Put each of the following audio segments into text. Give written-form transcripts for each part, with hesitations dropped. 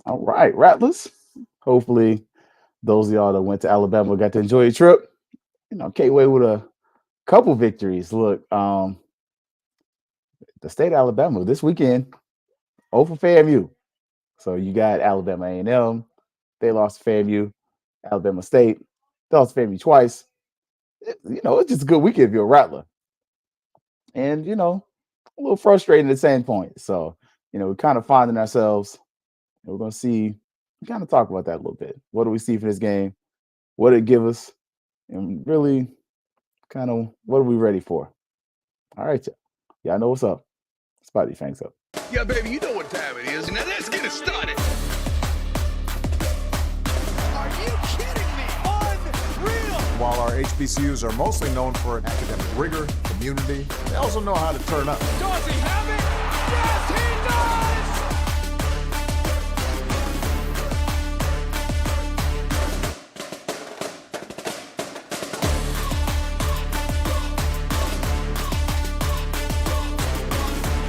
All right, Rattlers. Hopefully, those of y'all that went to Alabama got to enjoy your trip. Came away with a couple victories. Look, the state of Alabama this weekend, 0 for FAMU. So you got Alabama A&M. They lost to FAMU. Alabama State. They lost to FAMU twice. It's just a good weekend if you're a Rattler. And, a little frustrating at the same point. So, we're kind of finding ourselves. We're going to see, kind of talk about that a little bit. What do we see for this game? What did it give us? And really, kind of, what are we ready for? All right, y'all know what's up. Spotty Fangs up. Yeah, baby, you know what time it is. Now let's get it started. Are you kidding me? Unreal! While our HBCUs are mostly known for academic rigor, community, they also know how to turn up. Does he have it? Yes, he does!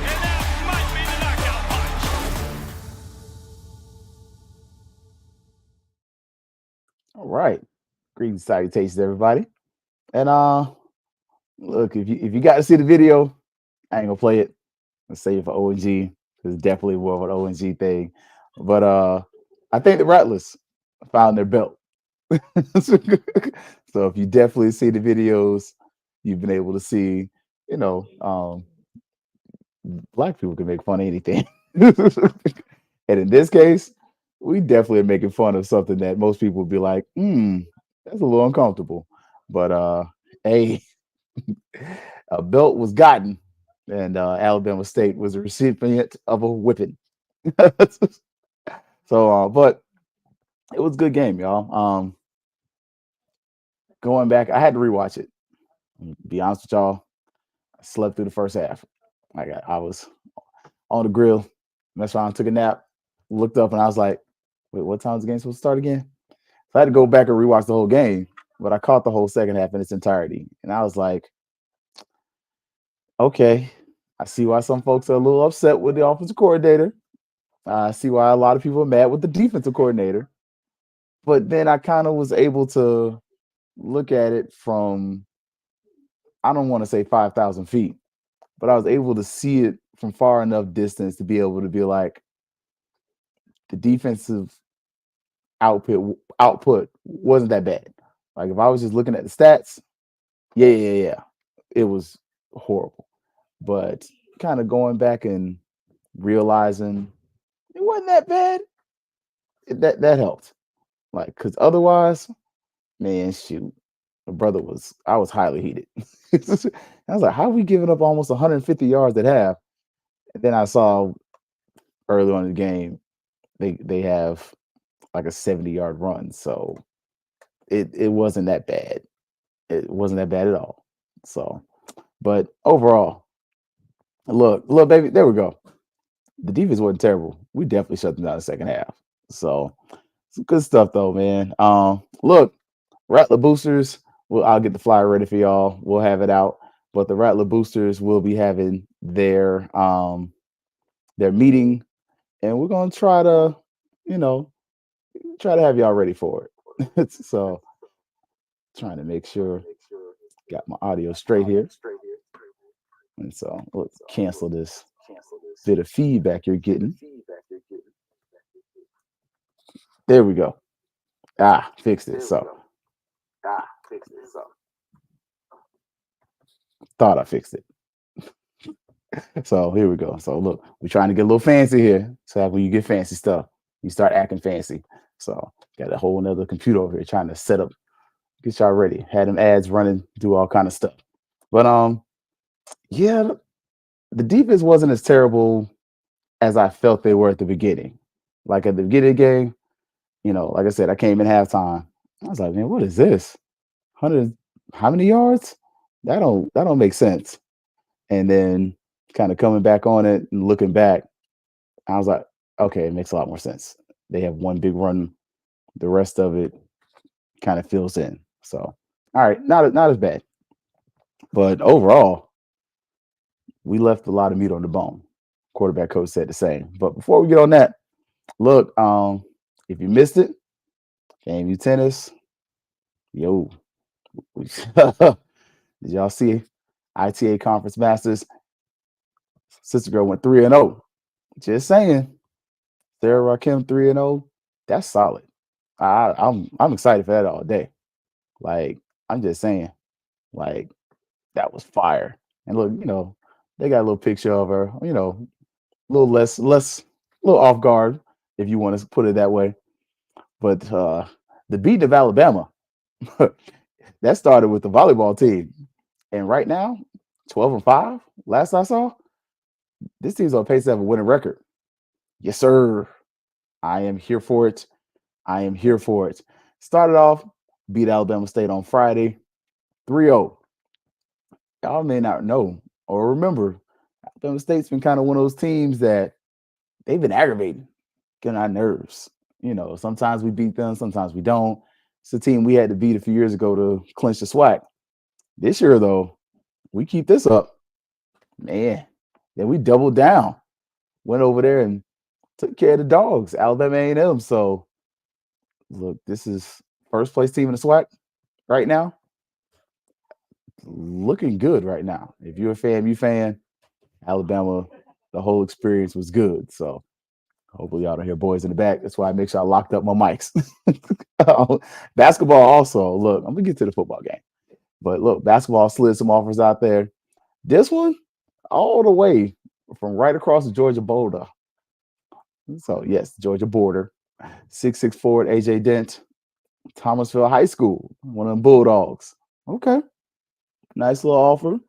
And that might be the knockout punch. All right. Greetings, salutations, everybody. And look, if you got to see the video, I ain't gonna play it. Let's save it for ONG. It's definitely more of an ONG thing. But I think the Rattlers found their belt. So if you definitely see the videos, you've been able to see, black people can make fun of anything. And in this case, we definitely are making fun of something that most people would be like, that's a little uncomfortable. But hey, a belt was gotten, and Alabama State was a recipient of a whipping. So, but it was a good game, y'all. Going back, I had to rewatch it. Be honest with y'all, I slept through the first half. Like I was on the grill, messed around, took a nap, looked up, and I was like, "Wait, what time is the game supposed to start again?" So I had to go back and rewatch the whole game, but I caught the whole second half in its entirety, and I was like, "Okay, I see why some folks are a little upset with the offensive coordinator. I see why a lot of people are mad with the defensive coordinator." But then I kind of was able to look at it from, I don't want to say 5,000 feet, but I was able to see it from far enough distance to be able to be like, the defensive output wasn't that bad. Like if I was just looking at the stats, yeah, it was horrible. But kind of going back and realizing it wasn't that bad, that helped. Like, because otherwise, man, shoot, I was highly heated. I was like, how are we giving up almost 150 yards at half? And then I saw early on in the game, they have like a 70-yard run. So it wasn't that bad. It wasn't that bad at all. So, but overall, look, baby, there we go. The defense wasn't terrible. We definitely shut them down the second half. So some good stuff though, man. Look, Rattler boosters. Well, I'll get the flyer ready for y'all. We'll have it out. But the Rattler boosters will be having their meeting, and we're gonna you know, try to have y'all ready for it. So trying to make sure got my audio straight here. And so let's cancel this bit of feedback you're getting. There we go. Fixed it. So thought I fixed it. So here we go. So look, we're trying to get a little fancy here. So when you get fancy stuff, you start acting fancy. So got a whole nother computer over here trying to set up, get y'all ready. Had them ads running, do all kind of stuff. But yeah, the defense wasn't as terrible as I felt they were at the beginning. Like at the beginning of the game, like I said, I came in halftime. I was like, man, what is this? 100, how many yards? That don't make sense. And then kind of coming back on it and looking back, I was like, okay, it makes a lot more sense. They have one big run, the rest of it kind of fills in. So, all right, not as bad. But overall, we left a lot of meat on the bone. Quarterback coach said the same. But before we get on that, Look, if you missed it, FAMU Tennis, yo, did y'all see ITA Conference Masters? Sister girl went 3-0. Just saying, Sarah Rakim 3-0. That's solid. I'm excited for that all day. Like, I'm just saying, like, that was fire. And look, they got a little picture of her, a little less, a little off guard, if you want to put it that way. But the beat of Alabama, that started with the volleyball team. And right now, 12-5, last I saw, this team's on pace to have a winning record. Yes, sir. I am here for it. I am here for it. Started off, beat Alabama State on Friday, 3-0. Y'all may not know or remember, Alabama State's been kind of one of those teams that they've been aggravating, getting our nerves. Sometimes we beat them, sometimes we don't. It's a team we had to beat a few years ago to clinch the SWAC. This year, though, we keep this up, man. Then we doubled down, went over there and took care of the dogs, Alabama A&M. So, look, this is first place team in the SWAC right now. Looking good right now. If you're a FAMU fan, Alabama, the whole experience was good. So, hopefully y'all don't hear boys in the back. That's why I make sure I locked up my mics. Basketball also, look, I'm going to get to the football game. But look, basketball slid some offers out there. This one, all the way from right across the Georgia border. So, yes, Georgia border. 6'6" forward A.J. Dent, Thomasville High School, one of them Bulldogs. Okay. Nice little offer.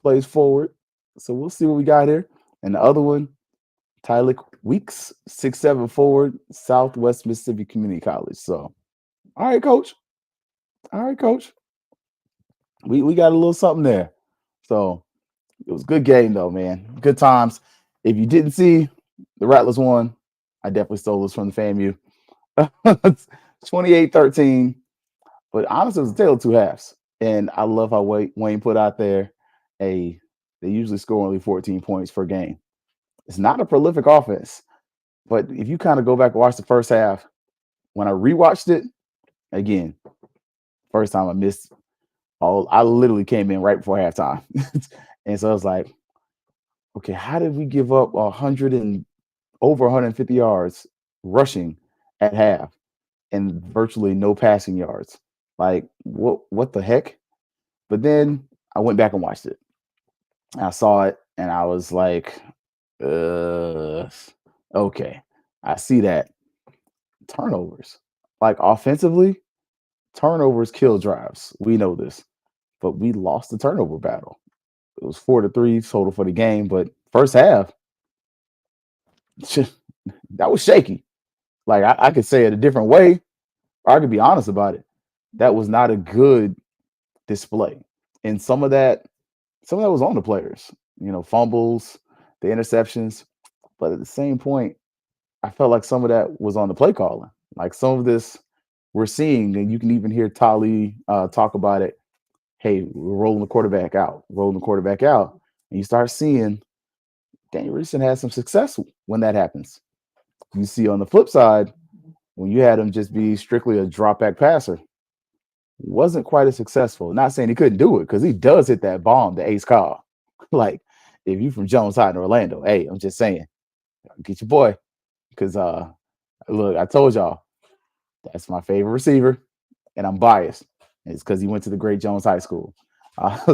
Plays forward. So, we'll see what we got here. And the other one, Tyler Weeks, 6'7" forward, Southwest Mississippi Community College. So, all right, coach. All right, coach. We got a little something there. So, it was a good game, though, man. Good times. If you didn't see the Rattlers won, I definitely stole this from the FAMU. 28-13. But honestly, it was a tale of two halves. And I love how Wayne put out there they usually score only 14 points per game. It's not a prolific offense. But if you kind of go back and watch the first half, when I rewatched it, again, first time I missed I literally came in right before halftime. And so I was like, okay, how did we give up 100 and over 150 yards rushing at half and virtually no passing yards? Like, what the heck? But then I went back and watched it. I saw it and I was like, okay, I see that. Turnovers. Like offensively, turnovers kill drives. We know this. But we lost the turnover battle. It was 4-3 total for the game. But first half, that was shaky. Like I could say it a different way, or I could be honest about it. That was not a good display. And some of that was on the players. Fumbles, the interceptions. But at the same point, I felt like some of that was on the play calling. Like some of this we're seeing, and you can even hear Tali talk about it. Hey, we're rolling the quarterback out. And you start seeing Daniel Richardson has some success when that happens. You see on the flip side, when you had him just be strictly a drop back passer, wasn't quite as successful. Not saying he couldn't do it, because he does hit that bomb to Ace Cobb. Like, if you from Jones High in Orlando, hey, I'm just saying, get your boy. Because look, I told y'all, that's my favorite receiver, and I'm biased. It's because he went to the great Jones High School.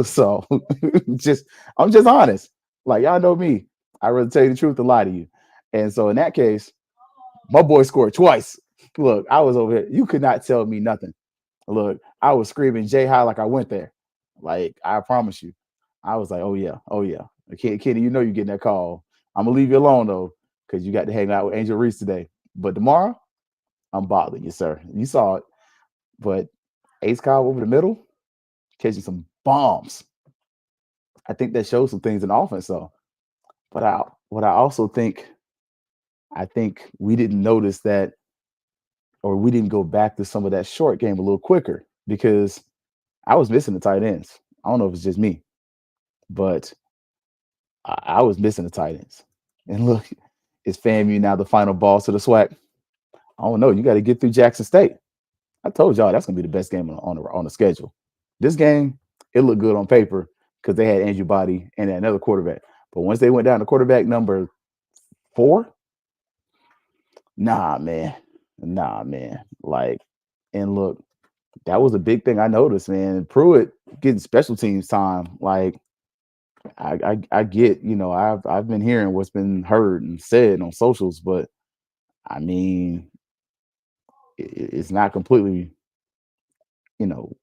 So I'm just honest. Like, y'all know me. I'd rather tell you the truth than lie to you. And so in that case, my boy scored twice. Look, I was over here. You could not tell me nothing. Look, I was screaming J High like I went there. Like, I promise you. I was like, oh yeah. Kitty, you're getting that call. I'm going to leave you alone, though, because you got to hang out with Angel Reese today. But tomorrow, I'm bothering you, sir. You saw it. But Ace Cobb over the middle, catching some bombs. I think that shows some things in offense, though. But what I also think we didn't notice that, or we didn't go back to some of that short game a little quicker, because I was missing the tight ends. I don't know if it's just me, but I was missing the tight ends. And look, Is FAMU now the final boss to the SWAC? I don't know. You got to get through Jackson State. I told y'all that's gonna be the best game on the schedule. This game, it looked good on paper because they had Andrew Body and another quarterback. But once they went down to quarterback number 4, nah, man, Like, and look, that was a big thing I noticed, man. Pruitt getting special teams time. Like, I get, I've been hearing what's been heard and said on socials, but I mean, it's not completely, you know,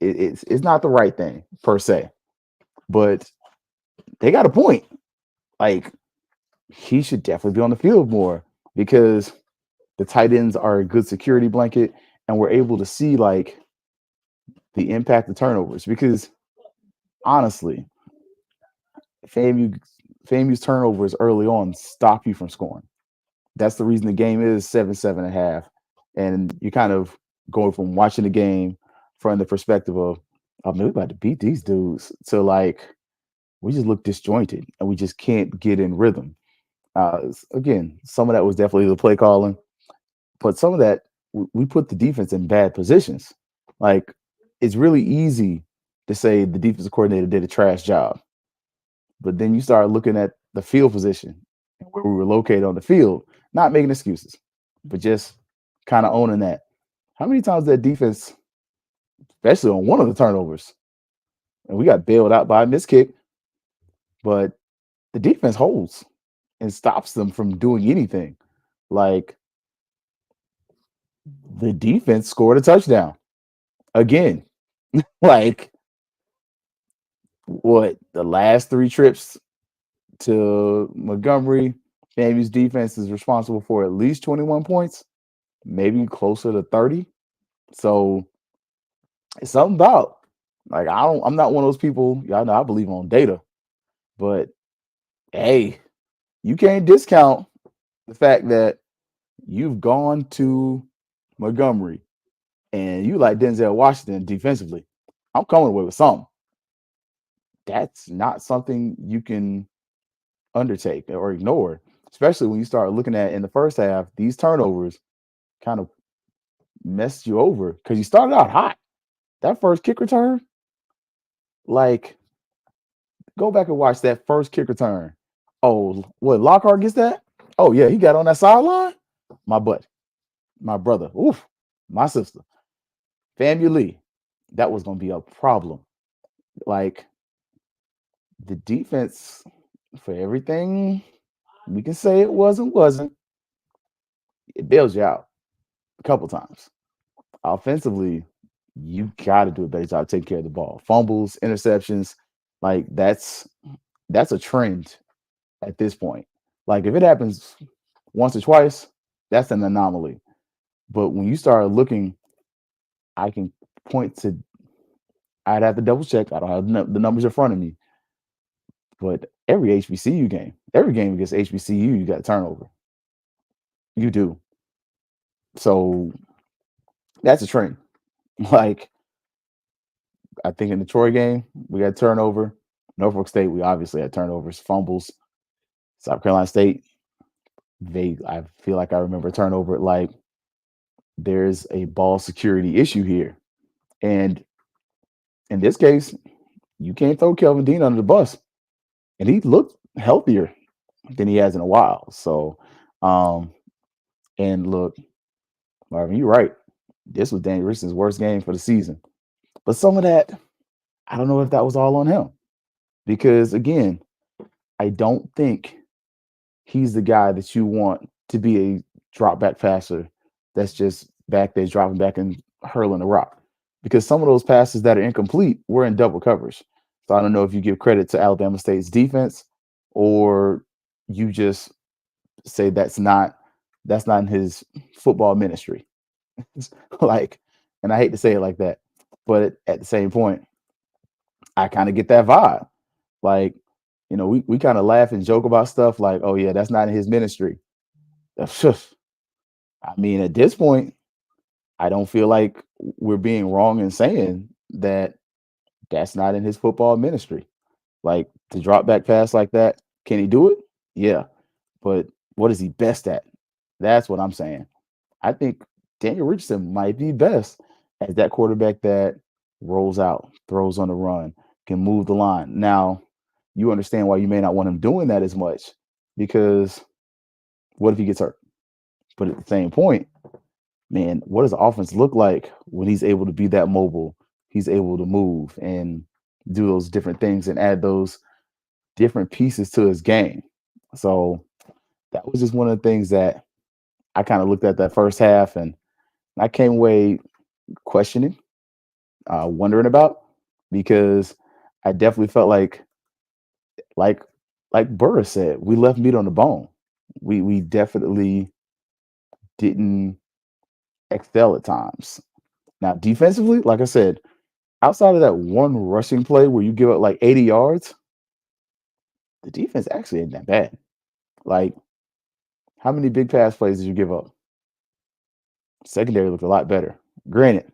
it's not the right thing per se, but they got a point. Like, he should definitely be on the field more because the tight ends are a good security blanket, and we're able to see like the impact of turnovers. Because honestly, FAMU's turnovers early on stop you from scoring. That's the reason the game is 7.5, and you kind of going from watching the game from the perspective of, oh man, we about to beat these dudes, to like we just look disjointed and we just can't get in rhythm. Again, some of that was definitely the play calling, but some of that we put the defense in bad positions. Like, it's really easy to say the defensive coordinator did a trash job, but then you start looking at the field position and where we were located on the field, not making excuses, but just kind of owning that. How many times that defense, especially on one of the turnovers, and we got bailed out by a missed kick, but the defense holds and stops them from doing anything. Like, the defense scored a touchdown again. Like, what, the last 3 trips to Montgomery, FAMU's defense is responsible for at least 21 points, maybe closer to 30. So it's something about, like, I'm not one of those people. Y'all know I believe on data, but hey, you can't discount the fact that you've gone to Montgomery and you like Denzel Washington defensively. I'm coming away with something. That's not something you can undertake or ignore, especially when you start looking at in the first half, these turnovers kind of messed you over because you started out hot. That first kick return, like, go back and watch that first kick return. Oh, what, Lockhart gets that? Oh yeah, he got on that sideline. My butt, my brother, oof, my sister, FAMU Lee. That was gonna be a problem. Like, the defense, for everything we can say it wasn't, it bails you out a couple times. Offensively, you got to do a better job taking care of the ball. Fumbles, interceptions, like that's a trend at this point. Like, if it happens once or twice, that's an anomaly. But when you start looking, I can point to, I'd have to double check. I don't have the numbers in front of me. But every HBCU game, every game against HBCU, you got a turnover. You do. So that's a trend. Like, I think in the Troy game, we had turnover. Norfolk State, we obviously had turnovers, fumbles. South Carolina State, I feel like I remember a turnover. Like, there's a ball security issue here. And in this case, you can't throw Kelvin Dean under the bus. And he looked healthier than he has in a while. So, and look, Marvin, you're right. This was Danny Richardson's worst game for the season. But some of that, I don't know if that was all on him. Because again, I don't think he's the guy that you want to be a drop back passer that's just back there dropping back and hurling the rock. Because some of those passes that are incomplete were in double coverage. So I don't know if you give credit to Alabama State's defense or you just say that's not in his football ministry. Like, and I hate to say it like that, but at the same point, I kind of get that vibe. Like, we kind of laugh and joke about stuff like, oh yeah, that's not in his ministry. I mean, at this point, I don't feel like we're being wrong in saying that that's not in his football ministry. Like, to drop back pass like that, can he do it? Yeah. but what is he best at? That's what I'm saying. I think Daniel Richardson might be best as that quarterback that rolls out, throws on the run, can move the line. Now, you understand why you may not want him doing that as much because what if he gets hurt? But at the same point, man, what does the offense look like when he's able to be that mobile? He's able to move and do those different things and add those different pieces to his game. So that was just one of the things that I kind of looked at that first half and I came away questioning, wondering about because I definitely felt like like Burris said, we left meat on the bone. We definitely didn't excel at times. Now defensively, like I said, outside of that one rushing play where you give up like 80 yards, the defense actually ain't that bad. Like, how many big pass plays did you give up? Secondary looked a lot better. Granted,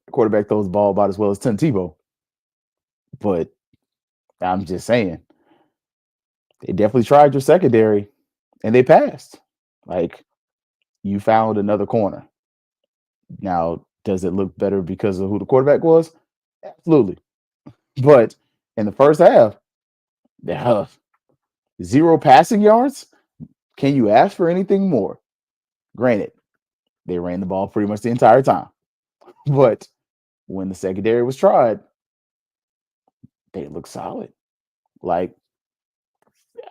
the quarterback throws the ball about as well as Tim Tebow, but I'm just saying they definitely tried your secondary and they passed. Like, you found another corner. Now, does it look better because of who the quarterback was? Absolutely. But in the first half, uh, 0 passing yards. Can you ask for anything more? Granted, they ran the ball pretty much the entire time. But when the secondary was tried, they looked solid. Like,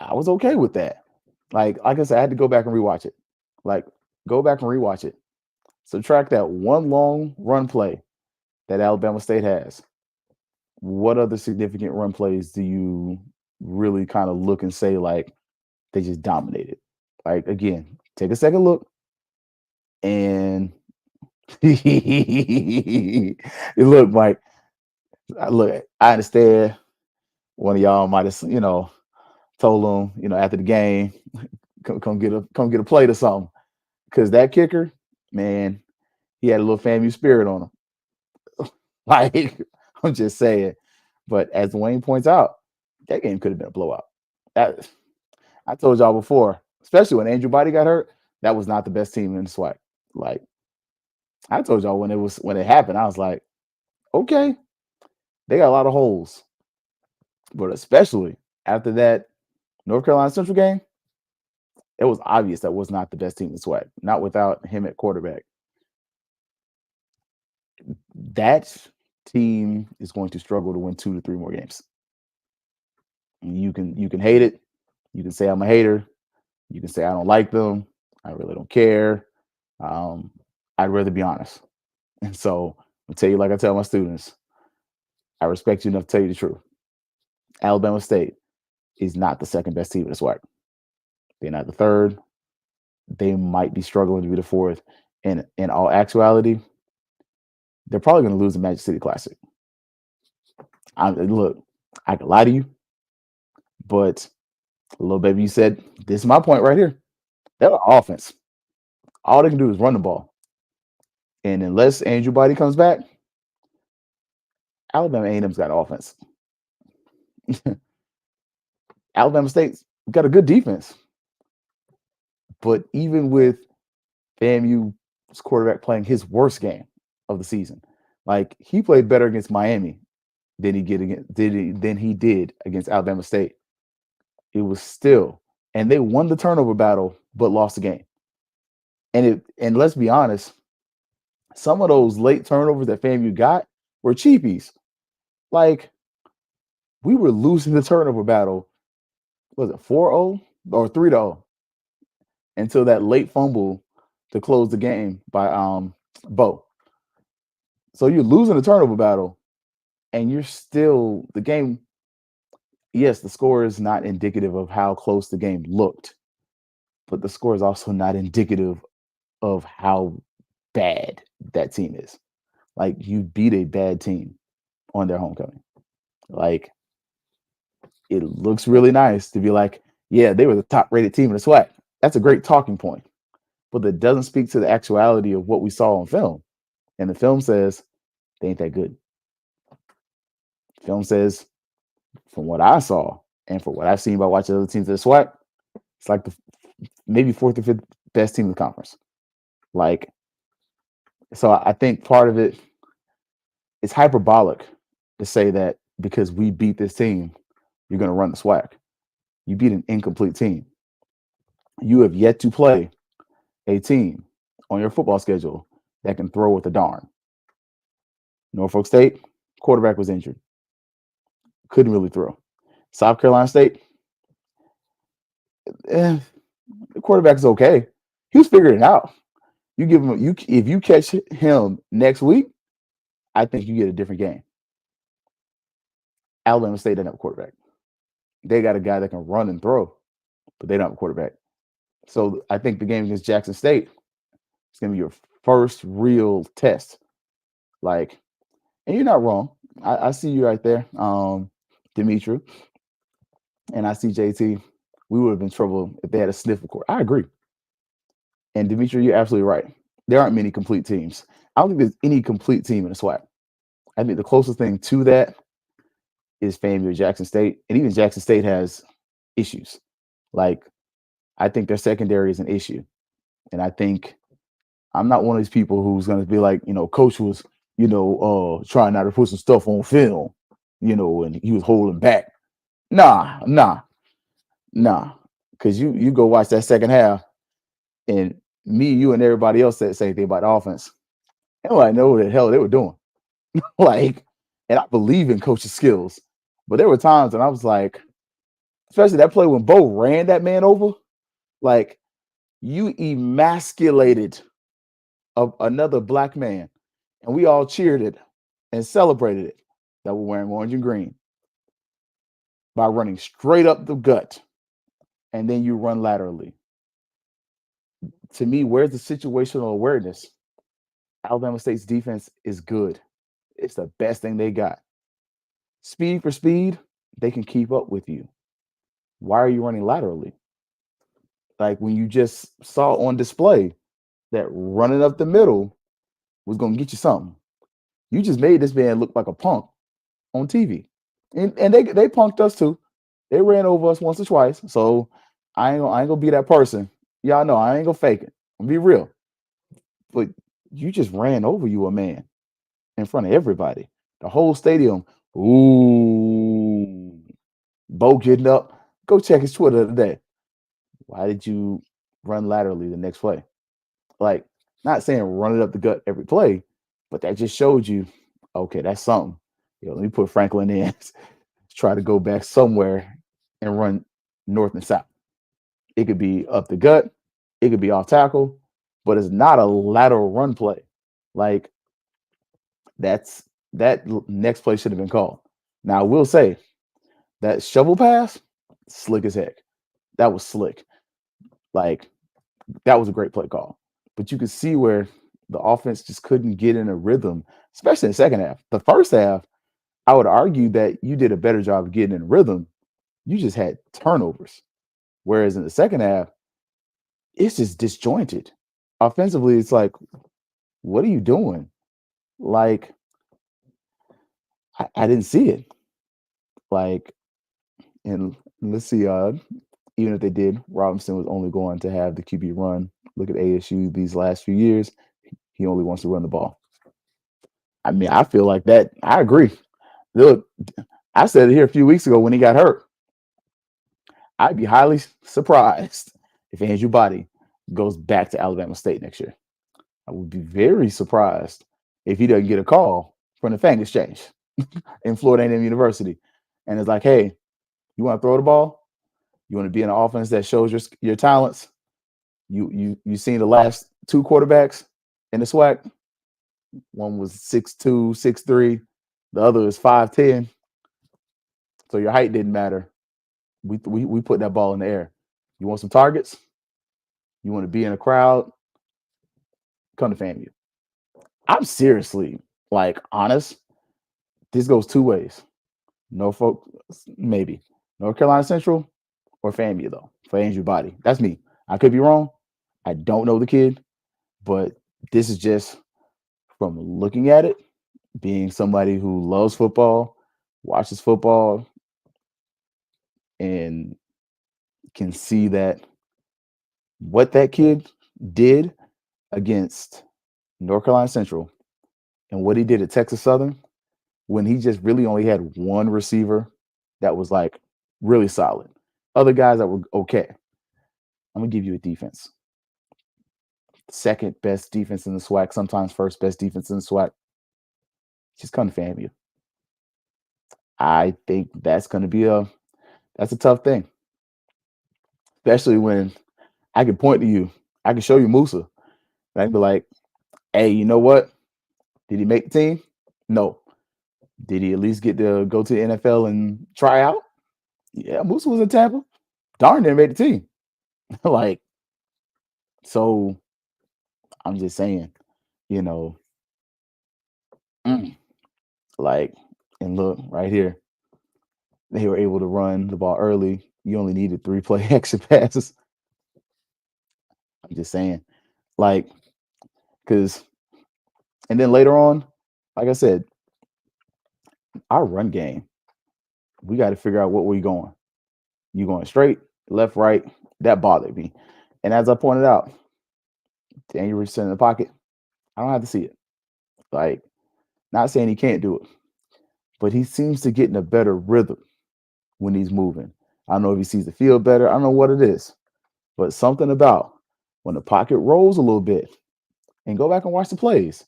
I was okay with that. Like I said, I had to go back and rewatch it. Like, go back and rewatch it. Subtract that one long run play that Alabama State has. What other significant run plays do you really kind of look and say like they just dominated? Like, again, take a second look and look, Mike. Look, I understand one of y'all might have, told him, after the game, come get a plate or something. Because that kicker, man, he had a little FAMU spirit on him. Like, I'm just saying. But as Wayne points out, that game could have been a blowout. That I told y'all before, especially when Andrew Body got hurt, that was not the best team in the SWAC. Like, I told y'all when it happened, I was like, okay, they got a lot of holes. But especially after that North Carolina Central game, it was obvious that was not the best team in the SWAC, not without him at quarterback. That team is going to struggle to win 2 to 3 more games. You can hate it. You can say I'm a hater. You can say I don't like them. I really don't care. I'd rather be honest. And so I'll tell you like I tell my students, I respect you enough to tell you the truth. Alabama State is not the second best team in the SWAC. They're not the third. They might be struggling to be the fourth. And in all actuality, they're probably going to lose the Magic City Classic. Look, I can lie to you, but little baby, you said, this is my point right here. They're an offense. All they can do is run the ball. And unless Andrew Body comes back, Alabama A&M's got offense. Alabama State's got a good defense. But even with FAMU's quarterback playing his worst game of the season, like he played better against Miami than he did against Alabama State. It was still, and they won the turnover battle, but lost the game. And let's be honest, some of those late turnovers that FAMU got were cheapies. Like, we were losing the turnover battle, was it 4-0 or 3-0? Until that late fumble to close the game by Bo. So you're losing the turnover battle, and you're still the game. Yes, the score is not indicative of how close the game looked, but the score is also not indicative of how bad that team is. Like, you beat a bad team on their homecoming. Like, it looks really nice to be like, yeah, they were the top-rated team in the SWAC. That's a great talking point, but that doesn't speak to the actuality of what we saw on film. And the film says they ain't that good. Film says, from what I saw and from what I've seen by watching other teams at the SWAC, It's like the maybe fourth or fifth best team in the conference. Like, so I think part of it is hyperbolic to say that because we beat this team, you're going to run the SWAC. You beat an incomplete team. You have yet to play a team on your football schedule that can throw with a darn. Norfolk State, quarterback was injured. Couldn't really throw. South Carolina State, the quarterback is okay. He was figuring it out. You give him if you catch him next week, I think you get a different game. Alabama State doesn't have a quarterback. They got a guy that can run and throw, but they don't have a quarterback. So I think the game against Jackson State is going to be your first real test. Like, and you're not wrong. I see you right there, Dimitri, and I see JT. We would have been in trouble if they had a sniffle court. I agree. And Dimitri, you're absolutely right. There aren't many complete teams. I don't think there's any complete team in the SWAC. I think the closest thing to that is FAMU Jackson State. And even Jackson State has issues. Like, I think their secondary is an issue. And I think I'm not one of these people who's going to be like, coach was, trying not to put some stuff on film, and he was holding back. Nah. Because you go watch that second half, and me, you, and everybody else that say anything about the offense, nobody know what the hell they were doing. Like, and I believe in coach's skills, but there were times when I was like, especially that play when Bo ran that man over, like, you emasculated another black man, and we all cheered it and celebrated it that we're wearing orange and green by running straight up the gut, and then you run laterally. To me, where's the situational awareness? Alabama State's defense is good. It's the best thing they got. Speed for speed, they can keep up with you. Why are you running laterally? Like, when you just saw on display that running up the middle was going to get you something. You just made this man look like a punk on TV. And they punked us too. They ran over us once or twice. So I ain't gonna be that person. Y'all know I ain't gonna fake it. I'm gonna be real. But you just ran over a man in front of everybody. The whole stadium. Ooh. Bo getting up. Go check his Twitter today. Why did you run laterally the next play? Like, not saying run it up the gut every play, but that just showed you, okay, that's something. Let me put Franklin in, try to go back somewhere and run north and south. It could be up the gut, it could be off tackle, but it's not a lateral run play. Like, that next play should have been called. Now, I will say that shovel pass, slick as heck. That was slick. Like, that was a great play call. But you could see where the offense just couldn't get in a rhythm, especially in the second half. The first half, I would argue that you did a better job of getting in rhythm. You just had turnovers. Whereas in the second half, it's just disjointed. Offensively, it's like, what are you doing? Like, I didn't see it. Like, and let's see, even if they did, Robinson was only going to have the QB run. Look at ASU these last few years. He only wants to run the ball. I mean, I feel like that. I agree. Look, I said it here a few weeks ago when he got hurt. I'd be highly surprised if Andrew Body goes back to Alabama State next year. I would be very surprised if he doesn't get a call from the Fangs exchange in Florida A&M University. And it's like, hey, you want to throw the ball? You want to be in an offense that shows your talents? You seen the last two quarterbacks in the SWAC? One was 6'2", 6'3". The other is 5'10". So your height didn't matter. We put that ball in the air. You want some targets? You want to be in a crowd? Come to FAMU. I'm seriously, like, honest. This goes two ways. Norfolk, maybe. North Carolina Central or FAMU, though, for Andrew Body. That's me. I could be wrong. I don't know the kid, but this is just from looking at it, being somebody who loves football, watches football, and can see that what that kid did against North Carolina Central and what he did at Texas Southern when he just really only had one receiver that was like really solid. Other guys that were okay. I'm gonna give you a defense. Second best defense in the SWAC, sometimes first best defense in the SWAC. Just come to FAMU. I think that's gonna be that's a tough thing. Especially when I can point to you, I can show you Musa. And I can be like, hey, you know what? Did he make the team? No. Did he at least get to go to the NFL and try out? Yeah, Musa was in Tampa. Darn near made the team. Like, so I'm just saying, you know, like, and look right here, they were able to run the ball early. You only needed 3 play extra passes. I'm just saying, like, because, and then later on, like I said, our run game, we got to figure out what we're going. You going straight, left, right? That bothered me. And as I pointed out, Daniel Richardson in the pocket, I don't have to see it. Like, not saying he can't do it, but he seems to get in a better rhythm when he's moving. I don't know if he sees the field better. I don't know what it is, but something about when the pocket rolls a little bit, and go back and watch the plays.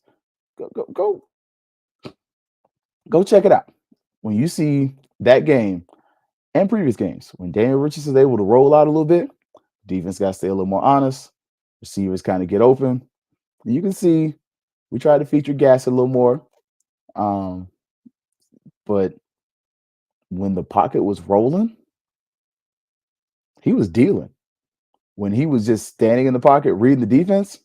Go check it out. When you see that game and previous games, when Daniel Richardson is able to roll out a little bit, defense got to stay a little more honest. Receivers kind of get open. You can see we try to feature gas a little more. But when the pocket was rolling, he was dealing. When he was just standing in the pocket reading the defense,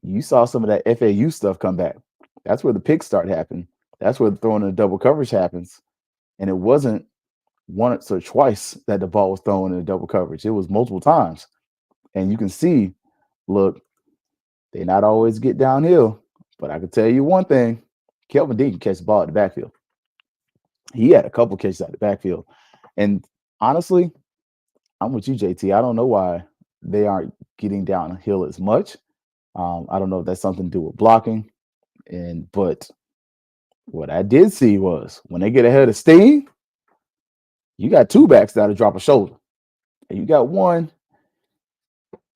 you saw some of that FAU stuff come back. That's where the pick start happened. That's where the throwing in the double coverage happens. And it wasn't once or twice that the ball was thrown in the double coverage. It was multiple times. And you can see, look, they not always get downhill. But I can tell you one thing, Kelvin Dean can catch the ball at the backfield. He had a couple catches at the backfield. And honestly, I'm with you, JT. I don't know why they aren't getting downhill as much. I don't know if that's something to do with blocking. But what I did see was when they get ahead of steam, you got 2 backs that'll drop a shoulder. And you got one,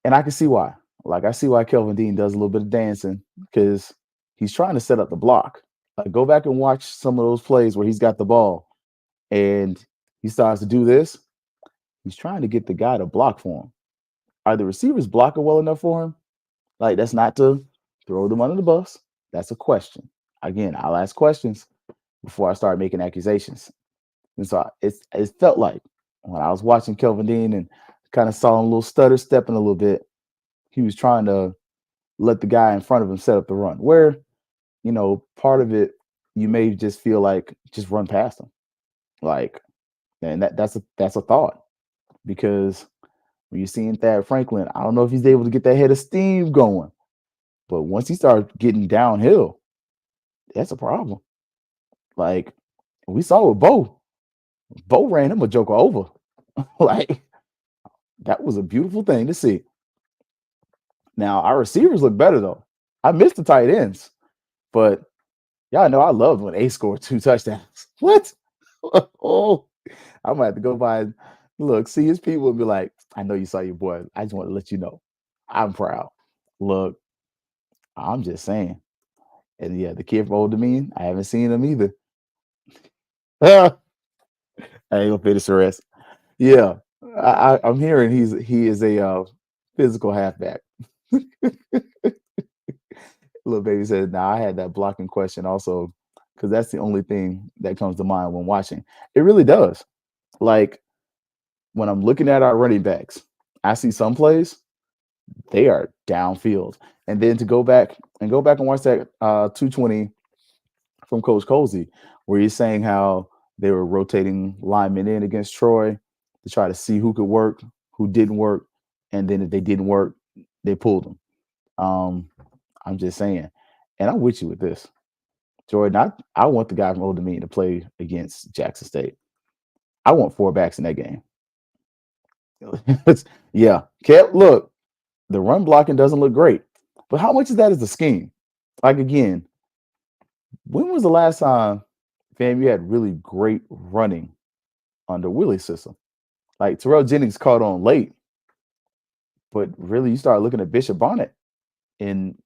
and I can see why. Like, I see why Kelvin Dean does a little bit of dancing because he's trying to set up the block. Like, go back and watch some of those plays where he's got the ball and he starts to do this. He's trying to get the guy to block for him. Are the receivers blocking well enough for him? Like, that's not to throw them under the bus. That's a question. Again, I'll ask questions before I start making accusations. And so it felt like when I was watching Kelvin Dean and kind of saw him a little stutter stepping a little bit, he was trying to let the guy in front of him set up the run. Where, you know, part of it, you may just feel like just run past him. Like, and that's a thought. Because when you're seeing Thad Franklin, I don't know if he's able to get that head of steam going. But once he starts getting downhill, that's a problem. Like, we saw with Bo. Bo ran him a joker over. Like, that was a beautiful thing to see. Now, our receivers look better, though. I missed the tight ends. But y'all know I loved when Ace scored 2 touchdowns. What? Oh, I might have to go by and look, see his people and be like, I know you saw your boy. I just want to let you know. I'm proud. Look, I'm just saying. And yeah, the kid from Old Dominion, I haven't seen him either. I ain't gonna finish the rest. Yeah, I'm hearing he is a physical halfback. Little baby said, "Nah, I had that blocking question also because that's the only thing that comes to mind when watching. It really does. Like when I'm looking at our running backs, I see some plays they are downfield, and then to go back and watch that 220 from Coach Colsey, where he's saying how they were rotating linemen in against Troy to try to see who could work, who didn't work, and then if they didn't work, they pulled them. I'm just saying, and I'm with you with this, Jordan. I want the guy from Old Dominion to play against Jackson State. I want 4 backs in that game. Yeah. Kev, look, the run blocking doesn't look great. But how much of that is the scheme? Like again, when was the last time, fam, you had really great running under Willie's system? Like Terrell Jennings caught on late, but really you start looking at Bishop Bonnet, and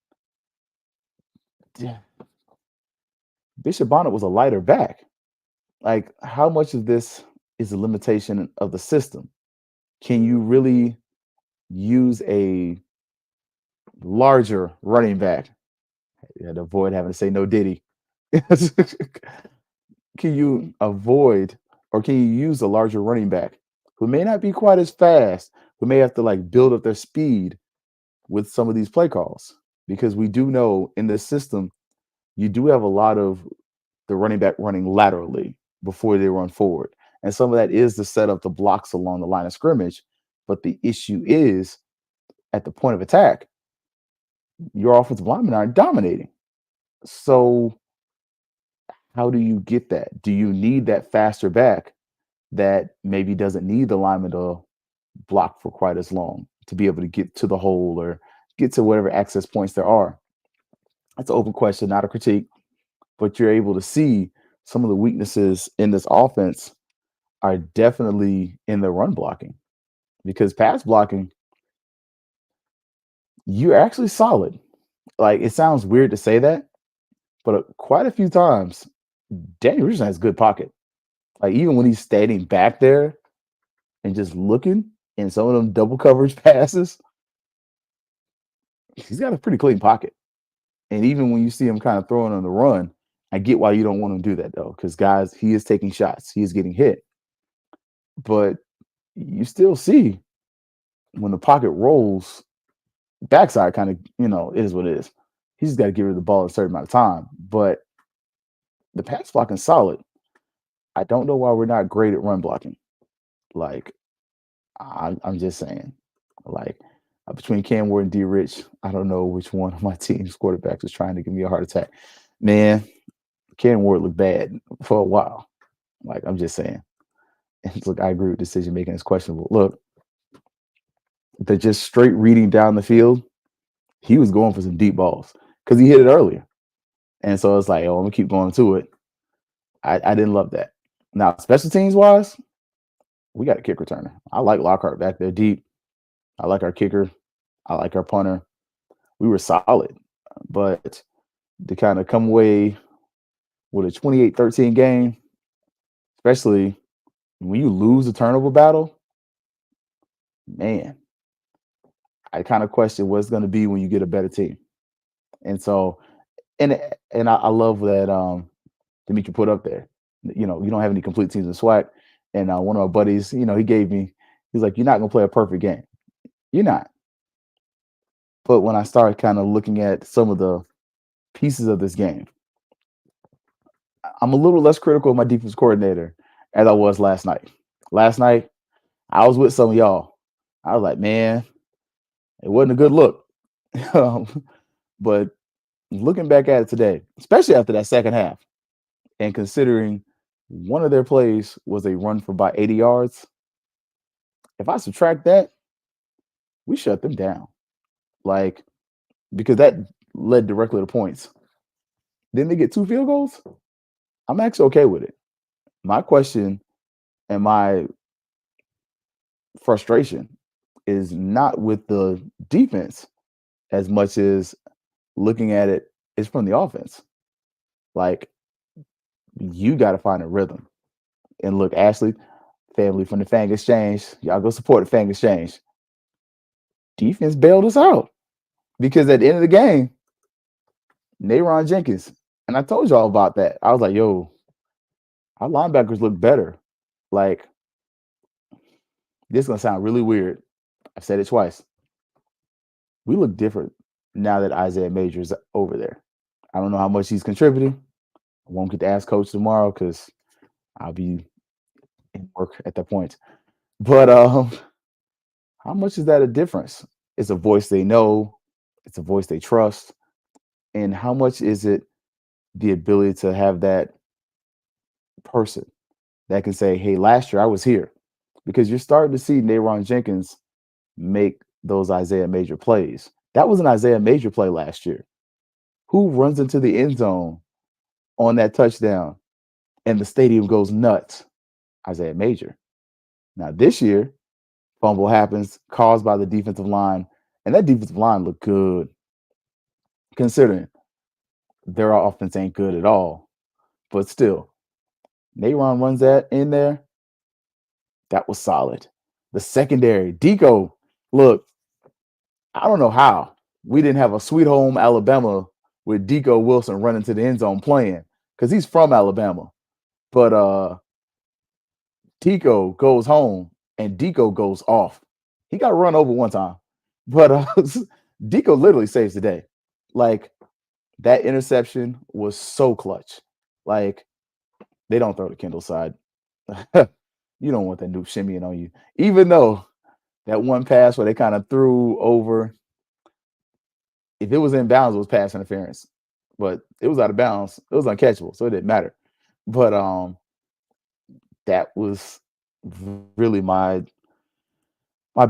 yeah, Bishop Bonnet was a lighter back. Like, how much of this is a limitation of the system? Can you really use a larger running back? Yeah, to avoid having to say no Diddy. Can you avoid or can you use a larger running back who may not be quite as fast, who may have to like build up their speed with some of these play calls? Because we do know in this system, you do have a lot of the running back running laterally before they run forward. And some of that is to set up the blocks along the line of scrimmage. But the issue is at the point of attack, your offensive linemen aren't dominating. So how do you get that? Do you need that faster back that maybe doesn't need the lineman to block for quite as long to be able to get to the hole or get to whatever access points there are? That's an open question, not a critique, but you're able to see some of the weaknesses in this offense are definitely in the run blocking because pass blocking, you're actually solid. Like it sounds weird to say that, but quite a few times, Daniel Richardson has good pocket. Like even when he's standing back there and just looking in some of them double coverage passes, he's got a pretty clean pocket. And even when you see him kind of throwing on the run, I get why you don't want him to do that though, because guys, he is taking shots, he is getting hit. But you still see when the pocket rolls, backside kind of, it is what it is. He's just got to give her the ball a certain amount of time. But the pass blocking solid. I don't know why we're not great at run blocking. Like, I'm just saying. Like, between Cam Ward and D Rich, I don't know which one of my team's quarterbacks is trying to give me a heart attack. Man, Cam Ward looked bad for a while. Like, I'm just saying. And look, I agree with decision making is questionable. Look, the just straight reading down the field, he was going for some deep balls because he hit it earlier. And so it's like, oh, I'm gonna keep going to it. I didn't love that. Now, special teams wise, we got a kick returner. I like Lockhart back there deep. I like our kicker. I like our punter. We were solid. But to kind of come away with a 28-13 game, especially when you lose a turnover battle, man, I kind of question what's going to be when you get a better team. And so, and I love that Dimitri put up there. You don't have any complete teams in SWAC. And one of my buddies, he's like, you're not going to play a perfect game. You're not. But when I started kind of looking at some of the pieces of this game, I'm a little less critical of my defense coordinator as I was last night. Last night, I was with some of y'all. I was like, man, it wasn't a good look. But looking back at it today, especially after that second half, and considering one of their plays was a run for about 80 yards, if I subtract that, we shut them down. Like, because that led directly to points. Then they get 2 field goals. I'm actually okay with it. My question and my frustration is not with the defense as much as looking at it is from the offense. Like, you got to find a rhythm. And look, Ashley, family from the Fang Exchange, y'all go support the Fang Exchange. Defense bailed us out because at the end of the game, Nayron Jenkins, and I told y'all about that. I was like, yo, our linebackers look better. Like, this is going to sound really weird. I've said it twice. We look different now that Isaiah Major is over there. I don't know how much he's contributing. I won't get to ask Coach tomorrow because I'll be in work at that point. But how much is that a difference? It's a voice they know. It's a voice they trust. And how much is it the ability to have that person that can say, hey, last year I was here. because you're starting to see Nayron Jenkins make those Isaiah Major plays. That was an Isaiah Major play last year. Who runs into the end zone on that touchdown and the stadium goes nuts? Isaiah Major. Now this year, fumble happens caused by the defensive line, and that defensive line looked good considering their offense ain't good at all. But still, Nayron runs that in there. That was solid. The secondary, Deco, look, I don't know how we didn't have a Sweet Home Alabama with Deco Wilson running to the end zone playing because he's from Alabama. But Deco goes home and Deco goes off. He got run over one time, but Deco literally saves the day. Like that interception was so clutch. Like they don't throw the Kendall side. You don't want that noob shimmying on you, even though that one pass where they kind of threw over. If it was in bounds, it was pass interference, but it was out of bounds. It was uncatchable, so it didn't matter. But that was really my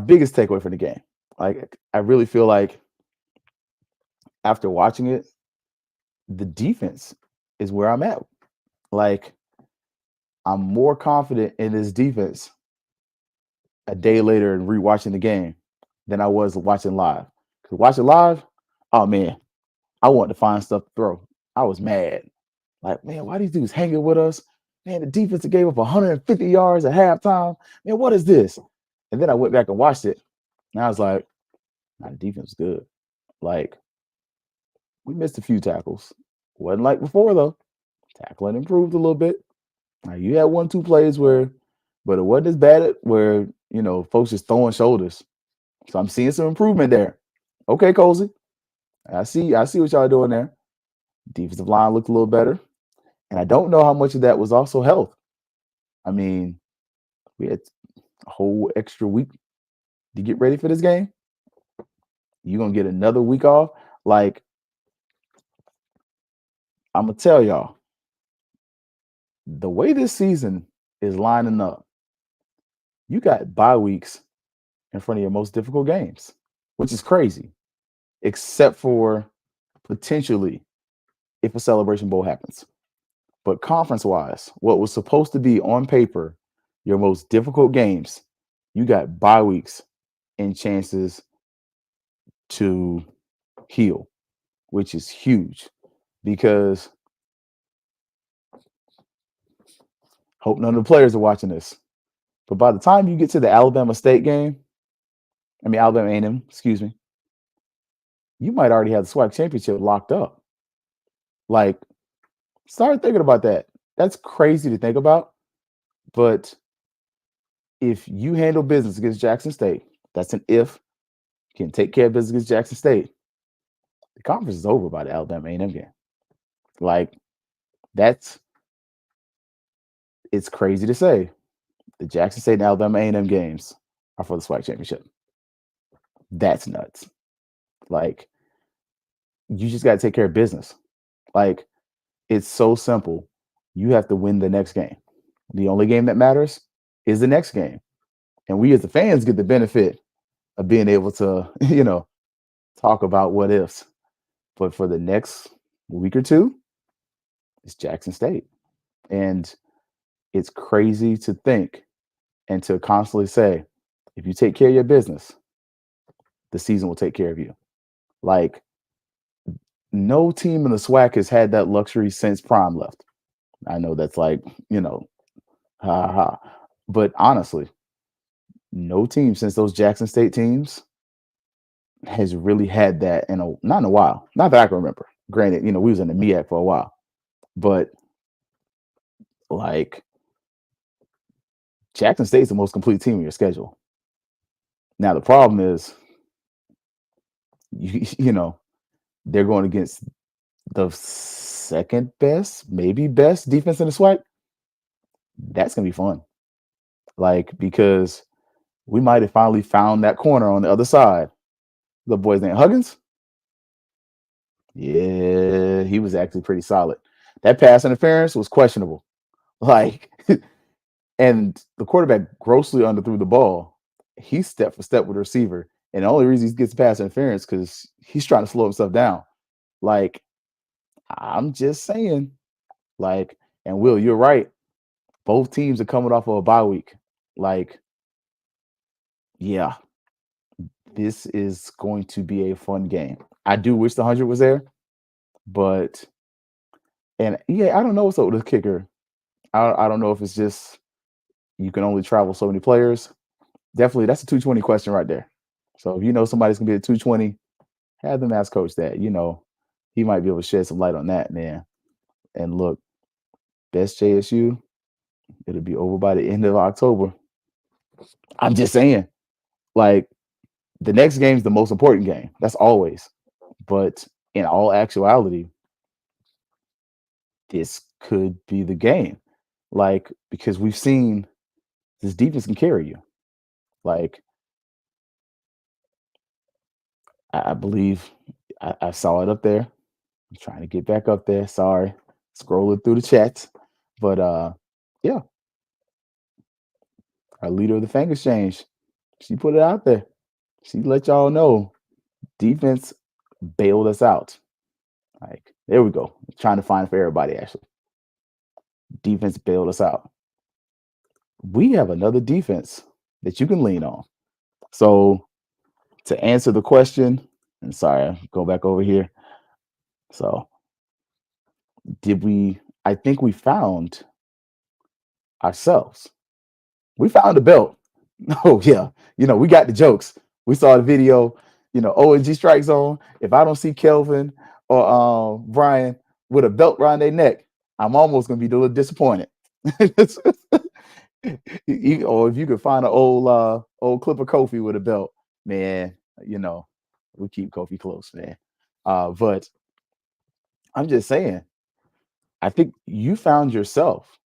biggest takeaway from the game. Like I really feel like after watching it, the defense is where I'm at. Like I'm more confident in this defense a day later and rewatching the game than I was watching live. Because watching live, oh man, I wanted to find stuff to throw. I was mad. Like, man, why these dudes hanging with us? Man, the defense gave up 150 yards at halftime. Man, what is this? And then I went back and watched it. And I was like, nah, the defense is good. Like, we missed a few tackles. Wasn't like before, though. Tackling improved a little bit. Now, you had 1-2 plays but it wasn't as bad where, folks just throwing shoulders. So I'm seeing some improvement there. Okay, Cozy. I see what y'all doing there. Defensive line looked a little better. And I don't know how much of that was also health. I mean, we had a whole extra week to get ready for this game. You're going to get another week off. Like, I'm going to tell y'all, the way this season is lining up, you got bye weeks in front of your most difficult games, which is crazy, except for potentially if a Celebration Bowl happens. But conference-wise, what was supposed to be on paper your most difficult games, you got bye weeks and chances to heal, which is huge because hope none of the players are watching this. But by the time you get to the Alabama A&M, excuse me, you might already have the SWAC championship locked up. Like, start thinking about that. That's crazy to think about. But if you handle business against Jackson State, that's an if. You can take care of business against Jackson State. The conference is over by the Alabama A&M game. Like, it's crazy to say. The Jackson State and Alabama A&M games are for the SWAC championship. That's nuts. Like, you just got to take care of business. Like, it's so simple. You have to win the next game. The only game that matters is the next game. And we as the fans get the benefit of being able to, talk about what ifs. But for the next week or two, it's Jackson State. And it's crazy to think and to constantly say, if you take care of your business, the season will take care of you. Like, no team in the SWAC has had that luxury since Prime left. I know that's like, ha ha. But honestly, no team since those Jackson State teams has really had that not in a while. Not that I can remember. Granted, we was in the MEAC for a while. But like Jackson State's the most complete team in your schedule. Now the problem is they're going against the second best, maybe best defense in the SWAC. That's gonna be fun. Like, because we might have finally found that corner on the other side. The boy's name Huggins. Yeah, he was actually pretty solid. That pass interference was questionable. Like, and the quarterback grossly underthrew the ball. He's step for step with the receiver, and the only reason he gets pass interference because he's trying to slow himself down. Like, I'm just saying, like, and Will, you're right. Both teams are coming off of a bye week. Like, yeah, this is going to be a fun game. I do wish the 100 was there, but and yeah, I don't know what's up with the kicker. I don't know if it's just you can only travel so many players. Definitely, that's a 220 question right there. So if you know somebody's gonna be at 220, have them ask coach that. He might be able to shed some light on that, man. And look, best JSU, it'll be over by the end of October. I'm just saying, like, the next game is the most important game. That's always. But in all actuality, this could be the game. Like, because we've seen this defense can carry you. Like, I believe I saw it up there. I'm trying to get back up there. Sorry. Scrolling through the chats. But yeah, our leader of the Fang Exchange, she put it out there. She let y'all know defense bailed us out. Like, there we go. I'm trying to find for everybody, actually. Defense bailed us out. We have another defense that you can lean on. So to answer the question, and sorry, go back over here. So I think we found ourselves. We found a belt. Oh yeah. We got the jokes. We saw the video, ONG strike zone. If I don't see Kelvin or Brian with a belt around their neck, I'm almost gonna be a little disappointed. Or if you could find an old clip of Kofi with a belt, man, we keep Kofi close, man. But I'm just saying, I think you found yourself.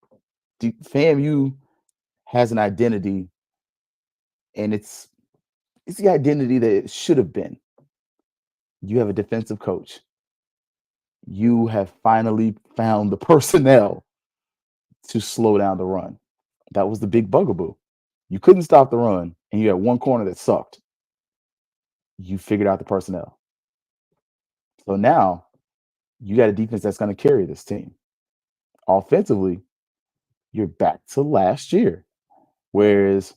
FAMU has an identity, and it's the identity that it should have been. You have a defensive coach. You have finally found the personnel to slow down the run. That was the big bugaboo. You couldn't stop the run, and you had one corner that sucked. You figured out the personnel. So now you got a defense that's going to carry this team. Offensively, you're back to last year, whereas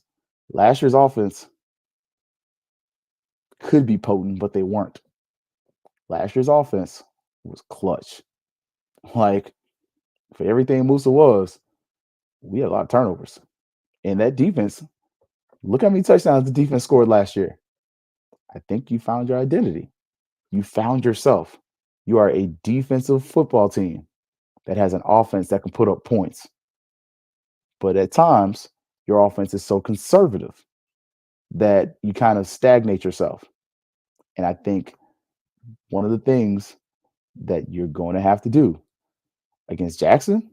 last year's offense could be potent, but they weren't. Last year's offense was clutch. Like, for everything Musa was, we had a lot of turnovers. And that defense, look how many touchdowns the defense scored last year. I think you found your identity. You found yourself. You are a defensive football team that has an offense that can put up points. But at times, your offense is so conservative that you kind of stagnate yourself. And I think one of the things that you're going to have to do against Jackson,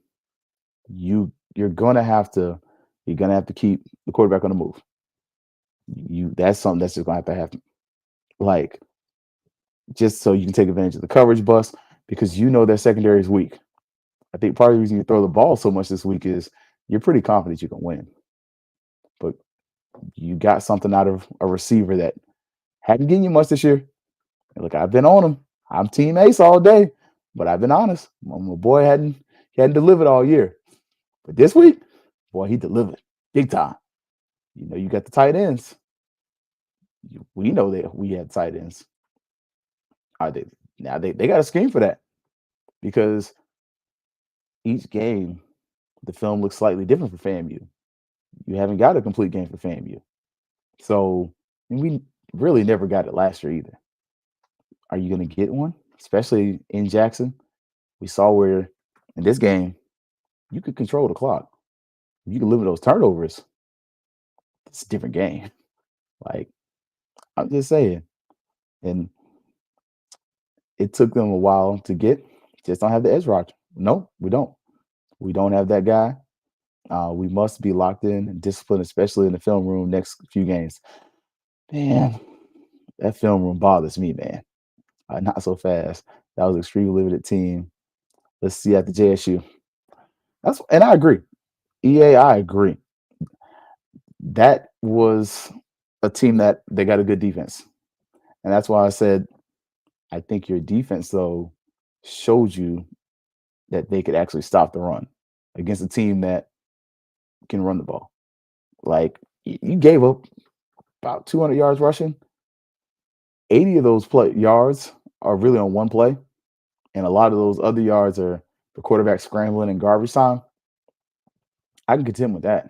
you're going to have to keep the quarterback on the move. That's something that's just going to have to happen. Like, just so you can take advantage of the coverage bust, because their secondary is weak. I think part of the reason you throw the ball so much this week is you're pretty confident you can win. But you got something out of a receiver that hadn't given you much this year. And look, I've been on him. I'm Team Ace all day, but I've been honest. My boy hadn't delivered all year. But this week, boy, he delivered big time. You got the tight ends. We know that we had tight ends. They got a scheme for that, because each game the film looks slightly different for FAMU. You haven't got a complete game for FAMU. So, and we really never got it last year either. Are you going to get one? Especially in Jackson. We saw where in this game, you could control the clock. You can limit those turnovers. It's a different game. Like, I'm just saying. And it took them a while to get. Just don't have the edge rusher. No, we don't. We don't have that guy. We must be locked in and disciplined, especially in the film room next few games. Man, that film room bothers me, man. Not so fast. That was an extremely limited team. Let's see at the JSU. And I agree. EA, I agree. that was a team that they got a good defense. And that's why I said I think your defense though showed you that they could actually stop the run against a team that can run the ball. Like you gave up about 200 yards rushing. 80 of those yards are really on one play, and a lot of those other yards are the quarterback scrambling in garbage time. I can contend with that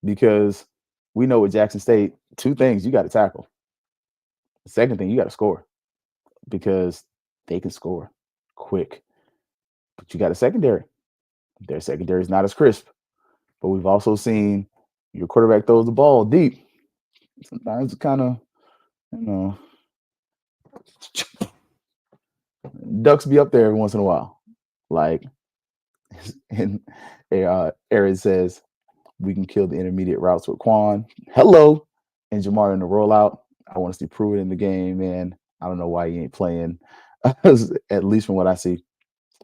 because we know with Jackson State, two things you got to tackle. The second thing, you got to score because they can score quick. But you got a secondary. Their secondary is not as crisp. But we've also seen your quarterback throws the ball deep. Sometimes it kind of, you know, ducks be up there every once in a while. Like, and Aaron says, we can kill the intermediate routes with Quan. Hello. And Jamar in the rollout. I want to see Pruitt in the game, man. I don't know why he ain't playing. At least from what I see.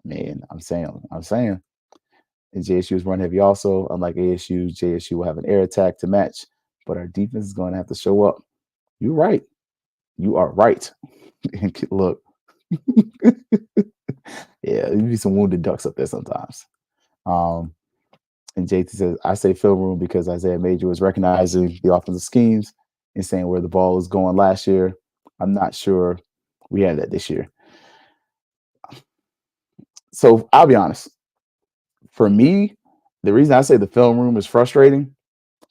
Man, I'm saying. And JSU is run heavy also. Unlike ASU, JSU will have an air attack to match, but our defense is going to have to show up. You're right. You are right. And look, yeah, you be some wounded ducks up there sometimes. And JT says, I say film room because Isaiah Major was recognizing the offensive schemes and saying where the ball was going last year. I'm not sure we had that this year. So I'll be honest. For me, the reason I say the film room is frustrating,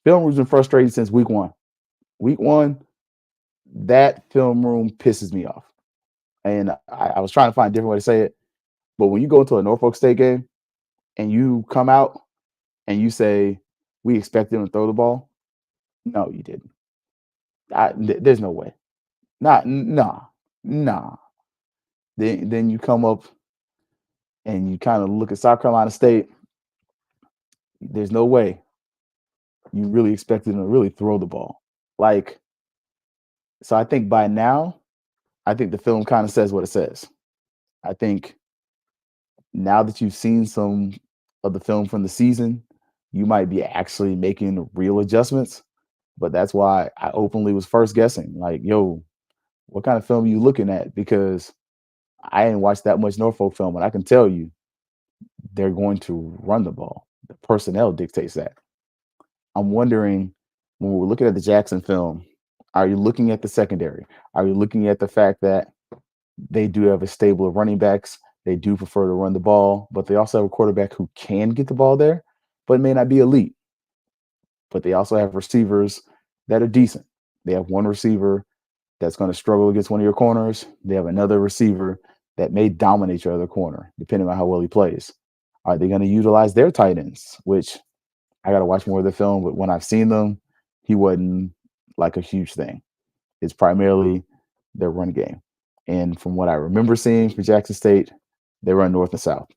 film room's been frustrating since week one. Week one, that film room pisses me off. And I was trying to find a different way to say it. But when you go into a Norfolk State game and you come out and you say, we expect them to throw the ball, no, you didn't. There's no way. Nah. Then you come up and you kind of look at South Carolina State. There's no way you really expected them to really throw the ball. Like, so I think by now, I think the film kind of says what it says. I think now that you've seen some of the film from the season, you might be actually making real adjustments. But that's why I openly was first guessing, like, yo, what kind of film are you looking at? Because I didn't watch that much Norfolk film, and I can tell you they're going to run the ball. The personnel dictates that. I'm wondering, when we're looking at the Jackson film, are you looking at the secondary? Are you looking at the fact that they do have a stable of running backs? They do prefer to run the ball, but they also have a quarterback who can get the ball there, but may not be elite. But they also have receivers that are decent. They have one receiver that's going to struggle against one of your corners. They have another receiver that may dominate your other corner, depending on how well he plays. Are they going to utilize their tight ends, which I got to watch more of the film, but when I've seen them, he wasn't like a huge thing. It's primarily their run game. And from what I remember seeing for Jackson State, they run north and south.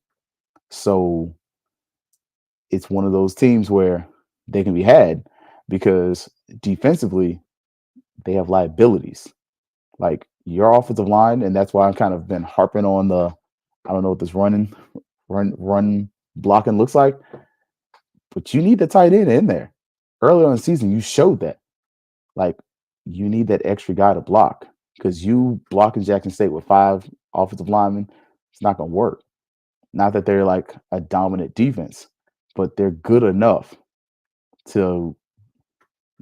So it's one of those teams where they can be had because defensively, they have liabilities. Like your offensive line, and that's why I've kind of been harping on I don't know what this run blocking looks like, but you need the tight end in there. Earlier in the season, you showed that. Like, you need that extra guy to block because you blocking Jackson State with 5 offensive linemen, it's not going to work. Not that they're like a dominant defense, but they're good enough to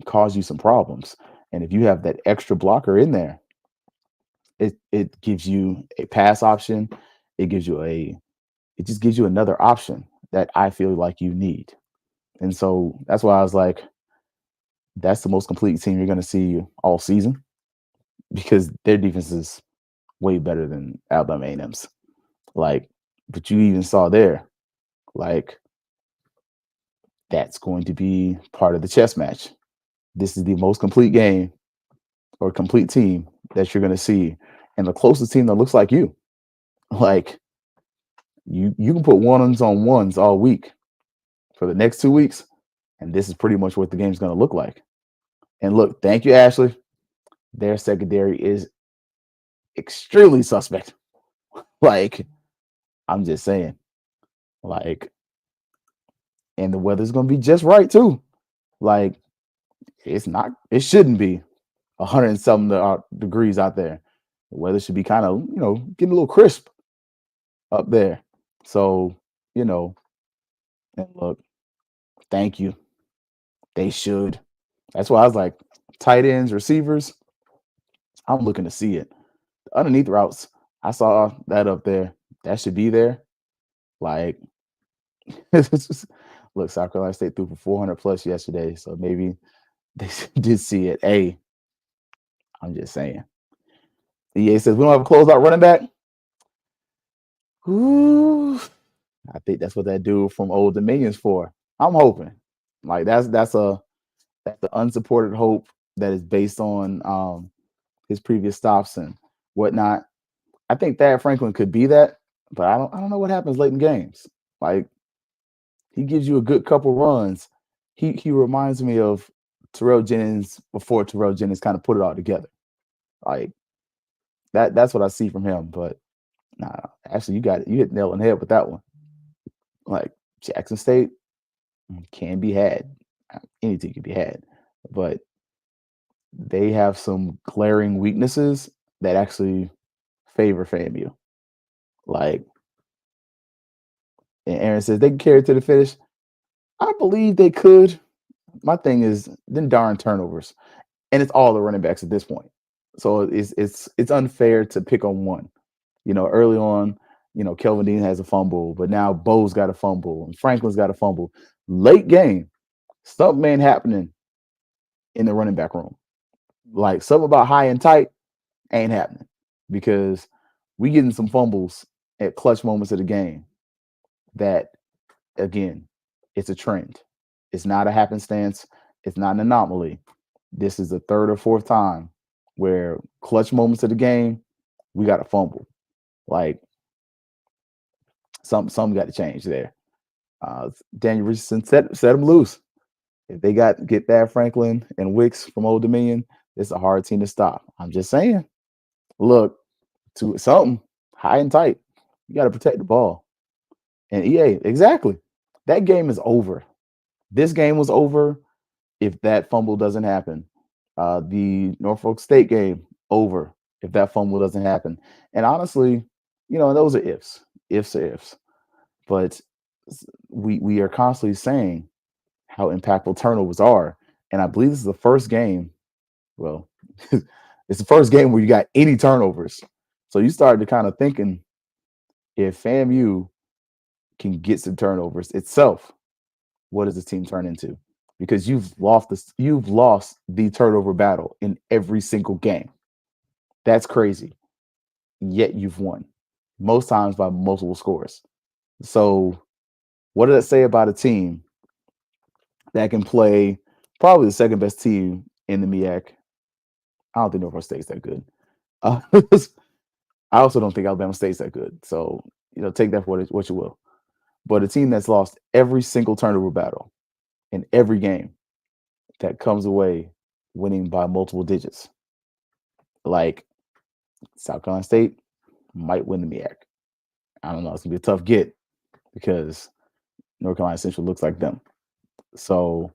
cause you some problems. And if you have that extra blocker in there, it gives you a pass option. It just gives you another option that I feel like you need. And so that's why I was like, that's the most complete team you're going to see all season because their defense is way better than Alabama A&M's. Like, but you even saw there, like, that's going to be part of the chess match. This is the most complete game or complete team that you're going to see, and the closest team that looks like you. Like, you can put ones on ones all week for the next 2 weeks, and this is pretty much what the game's going to look like. And look, thank you, Ashley. Their secondary is extremely suspect. Like, I'm just saying, like, and the weather's going to be just right too. Like, It's not. It shouldn't be 100 and something degrees out there. The weather should be kind of, getting a little crisp up there. So, you know, and look, thank you. They should. That's why I was like, tight ends, receivers. I'm looking to see it. Underneath routes, I saw that up there. That should be there. Like, look, South Carolina State threw for 400 plus yesterday, so maybe they did see it. Hey, I'm just saying. EA says we don't have a closeout running back. Ooh, I think that's what that dude from Old Dominion's for. I'm hoping. Like that's the unsupported hope that is based on his previous stops and whatnot. I think Thad Franklin could be that, but I don't know what happens late in games. Like he gives you a good couple runs. He reminds me of Terrell Jennings before Terrell Jennings kind of put it all together. Like that's what I see from him. But nah, actually, you got it. You hit the nail on the head with that one. Like Jackson State can be had. Anything can be had, but they have some glaring weaknesses that actually favor FAMU. Like, and Aaron says they can carry it to the finish. I believe they could. My thing is then darn turnovers, and it's all the running backs at this point. So it's unfair to pick on one. Early on, Kelvin Dean has a fumble, but now Bo's got a fumble and Franklin's got a fumble. Late game, something ain't happening in the running back room. Like something about high and tight ain't happening because we getting some fumbles at clutch moments of the game that, again, it's a trend. It's not a happenstance. It's not an anomaly. This is the third or fourth time where clutch moments of the game, we got a fumble. Like something got to change there. Daniel Richardson set them loose. If they get Thad Franklin and Wicks from Old Dominion, it's a hard team to stop. I'm just saying. Look, to something high and tight. You got to protect the ball. And EA, exactly. That game is over. This game was over if that fumble doesn't happen. The Norfolk State game, over if that fumble doesn't happen. And honestly, those are ifs. Ifs are ifs. But we are constantly saying how impactful turnovers are. And I believe this is the first game. Well, it's the first game where you got any turnovers. So you started to kind of thinking if FAMU can get some turnovers itself, what does this team turn into? Because you've lost the turnover battle in every single game. That's crazy. Yet you've won most times by multiple scores. So what does that say about a team that can play probably the second best team in the MEAC? I don't think Norfolk State's that good. I also don't think Alabama State's that good. So, take that for what you will. But a team that's lost every single turnover battle in every game that comes away winning by multiple digits. Like South Carolina State might win the MEAC. I don't know. It's going to be a tough get because North Carolina Central looks like them. So,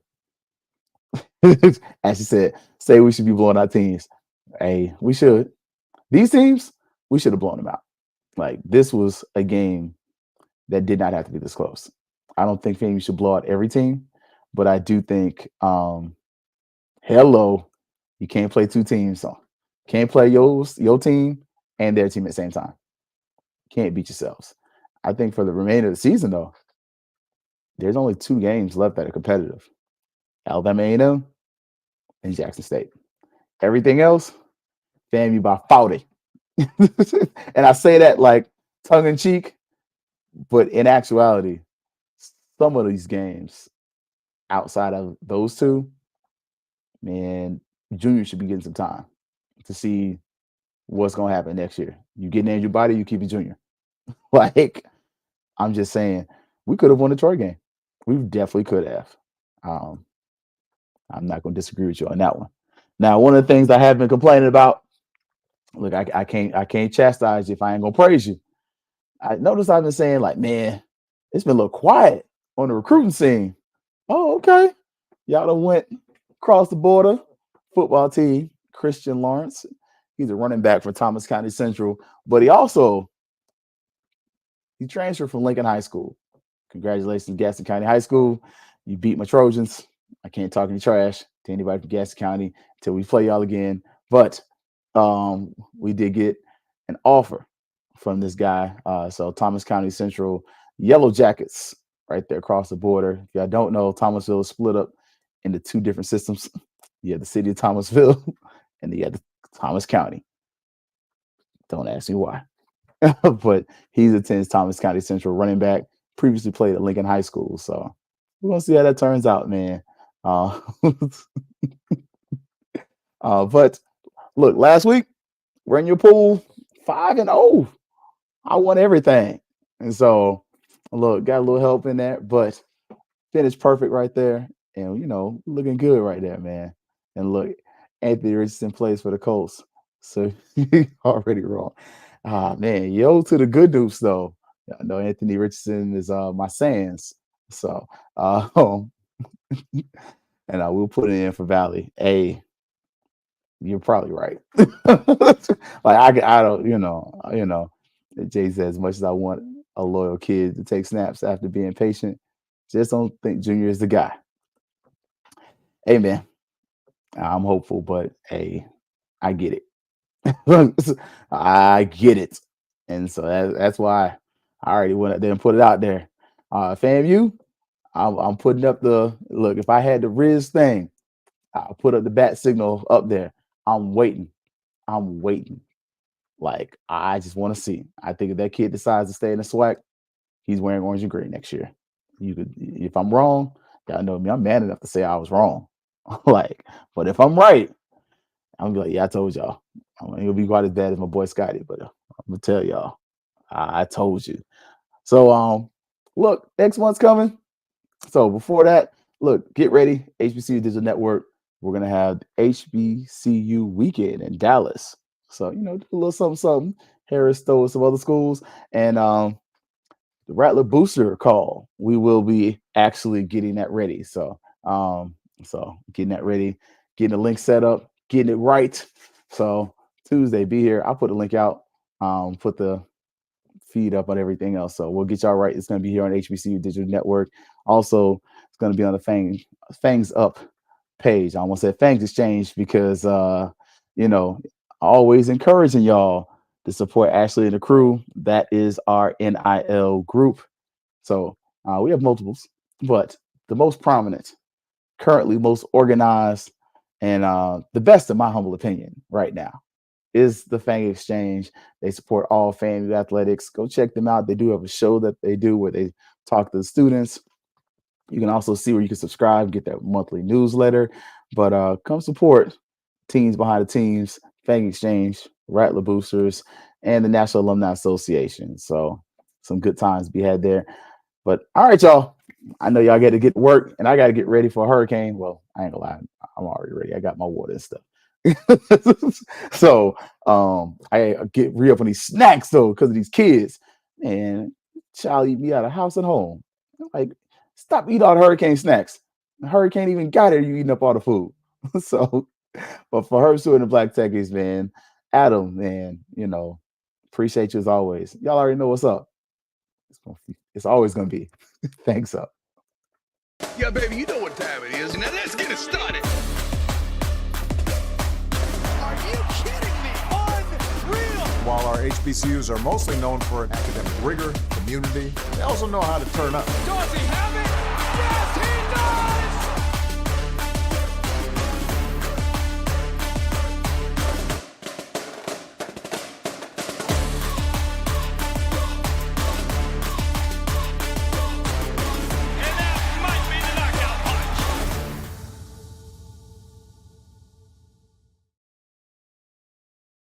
as you said, say we should be blowing out teams. Hey, we should. These teams, we should have blown them out. Like, this was a game that did not have to be this close. I don't think FAMU should blow out every team, but I do think, hello, you can't play two teams. So can't play your team and their team at the same time. Can't beat yourselves. I think for the remainder of the season, though, there's only 2 games left that are competitive. Alabama A&M and Jackson State. Everything else, FAMU by 40. And I say that like tongue-in-cheek, but in actuality, some of these games outside of those 2, man, Junior should be getting some time to see what's going to happen next year. You get Andrew Body, you keep it Junior. Like, I'm just saying, we could have won the Troy game. We definitely could have. I'm not going to disagree with you on that one. Now, one of the things I have been complaining about, look, I can't chastise you if I ain't going to praise you. I noticed I've been saying, like, man, it's been a little quiet on the recruiting scene. Oh, okay. Y'all done went Cross the border football team, Christian Lawrence. He's a running back for Thomas County Central, but he transferred from Lincoln High School. Congratulations, Gaston County High School. You beat my Trojans. I can't talk any trash to anybody from Gaston County until we play y'all again. But we did get an offer from this guy. So Thomas County Central Yellow Jackets right there across the border. If y'all don't know, Thomasville is split up into two different systems. You have the city of Thomasville and you have the Thomas County. Don't ask me why. But he attends Thomas County Central, running back, previously played at Lincoln High School. So we're going to see how that turns out, man. But look, last week, we're in your pool 5-0. I won everything. And so, look, got a little help in there, but finished perfect right there. And, looking good right there, man. And look, Anthony Richardson plays for the Colts. So you're already wrong. Man, yo to the good news, though. I know Anthony Richardson is my Sands. So, and I will put it in for Valley. Hey, you're probably right. Like I don't, Jay said, as much as I want a loyal kid to take snaps after being patient, just don't think Junior is the guy. Hey, man, I'm hopeful, but hey, I get it. I get it. And so that's why I already went up there and put it out there. FAMU, I'm putting up look, if I had the Riz thing, I'll put up the bat signal up there. I'm waiting. Like, I just want to see. I think if that kid decides to stay in the SWAC, he's wearing orange and green next year. If I'm wrong, y'all know me. I'm man enough to say I was wrong. But if I'm right, I'm gonna be like, yeah, I told y'all. It'll be quite as bad as my boy Scotty, but I'm gonna tell y'all, I told you. So, look, next month's coming. So before that, look, get ready. HBCU Digital Network. We're gonna have HBCU weekend in Dallas. So do a little something. Harris Stowe and some other schools, and the Rattler Booster call. We will be actually getting that ready. So getting that ready, getting the link set up, getting it right. So Tuesday, be here. I'll put the link out, put the feed up on everything else. So we'll get y'all right. It's going to be here on HBCU Digital Network. Also, it's going to be on the Fangs Up page. I almost said Fangs Exchange because, always encouraging y'all to support Ashley and the crew. That is our NIL group. So we have multiples, but the most prominent, currently most organized, and the best, in my humble opinion, right now is the Fang Exchange. They support all FAMU athletics. Go check them out. They do have a show that they do where they talk to the students. You can also see where you can subscribe, get that monthly newsletter. But come support teams behind the teams, Fang Exchange, Rattler Boosters, and the National Alumni Association. So some good times to be had there. But all right, y'all. I know y'all got to get to work, and I got to get ready for a hurricane. Well, I ain't gonna lie. I'm already ready. I got my water and stuff. So I get re-up on these snacks, though, because of these kids. And child eat me out of house and home. Like, stop eating all the hurricane snacks. The hurricane even got here, you eating up all the food. So, but for her, Sue and the Black Techies, man, Adam, man, appreciate you as always. Y'all already know what's up. It's always going to be. Thanks up. Yeah, baby, you know what time it is. Now let's get it started. Are you kidding me? Unreal. While our HBCUs are mostly known for academic rigor, community, they also know how to turn up. Dorsey, how